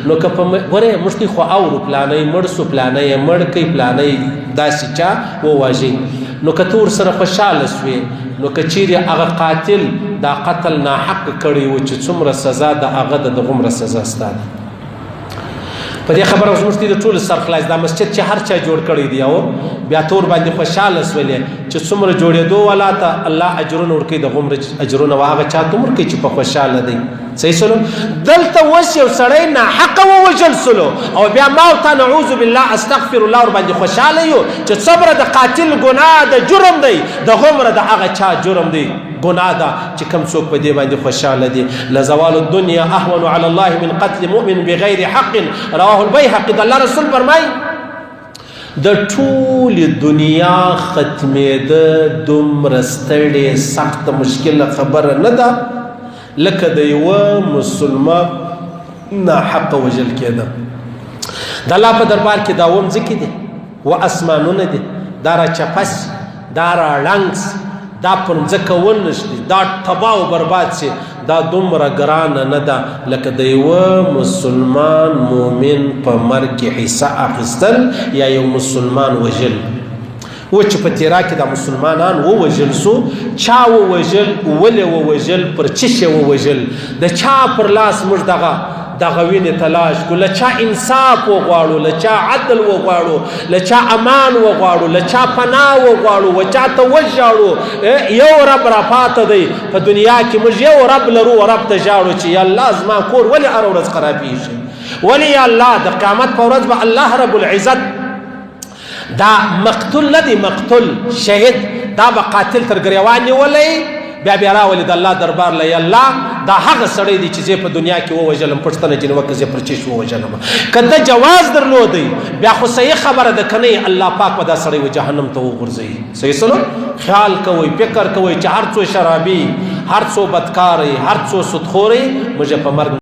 نو که په ګوره موږ خو اورو پلانۍ مړ سو پلانۍ مړ کوي پلانۍ داسې چا وواژي نو که ته ورسره خوشحاله سوې نو که چیرې هغه قاتل دا قتل ناحق کړی و چې څومره سزا د هغه د دغومره سزا ستا ده په دې خبره اوس موږ د ټولو سر خلاص دا مسجد چې هر چا جوړ کړی دی او بیا تور باندې خوشحاله سولې چې څومره جوړېدو والا ته الله اجرونه ورکوي دغومره اجرونه و هغه چا ته ورکوي چې په خوشحاله دی صحیح سلو دلته اوس یو سړی ناحقه ووژل سلو او بیا ما او تا نعوذ بالله استغفر الله ورباندې خوشحاله یو چې صبره د قاتل ګناه د جرم دی دغومره د هغه چا جرم دی ګناه ده چې کوم څوک په دې باندې خوشحاله دي لزوال الدنيا اهون على الله من قتل مؤمن بغیر حق رواه البيهقي د الله رسول فرمایي د ټولې دنیا ختمېده دومره ستړې سخته مشکله خبره نه ده لکه د یوه مسلمان ناحقه وژل کېده د الله په دربار کې دا اووم ځکې دي و اسمانونه دي دا راچپس دا راړنګ دا پر ځمکه ونشي دا تباه او برباد شي دا دومره ګرانه نه ده لکه د یوه مسلمان مؤمن په مرګ کې حصه اخیستل یا یو مسلمان وژل و چې په تیرا کې د مسلمانان ووژل سو چا ووژل ولې ووژل پر څه شی ووژل د چا پر لاس موږ دغه وینې تلاش کو له چا انصاف وغواړو له چا عدل وغواړو له چا امان وغواړو له چا پناه وغواړو و چا ته وژاړو یو رب را پاته دی په دنیا کې موږ یو رب لرو او رب ته ژاړو چې یا الله زما کور ولې هره ورځ خرابېږي ولې یا الله د قیامت په ورځ به الله رب العزت دا مقتول نه دی مقتول شهید دا به قاتل تر ګریوان نیولی بیا بیا راولي د الله دربار له یا الله دا هغه سړی دی چې زه په دنیا کې ووژلم پښتنه چې نو وکړه زه پر چیش ووژلم که ده جواز درلودی بیا خو صحیح خبره ده که نه الله پاک به دا سړی و جهنم ته وغورځوي صحیح سلو خیال کوئ فکر کوئ چې هر څو شرابي هر څو بدکاری هر څو سودخوري موږ په مرګ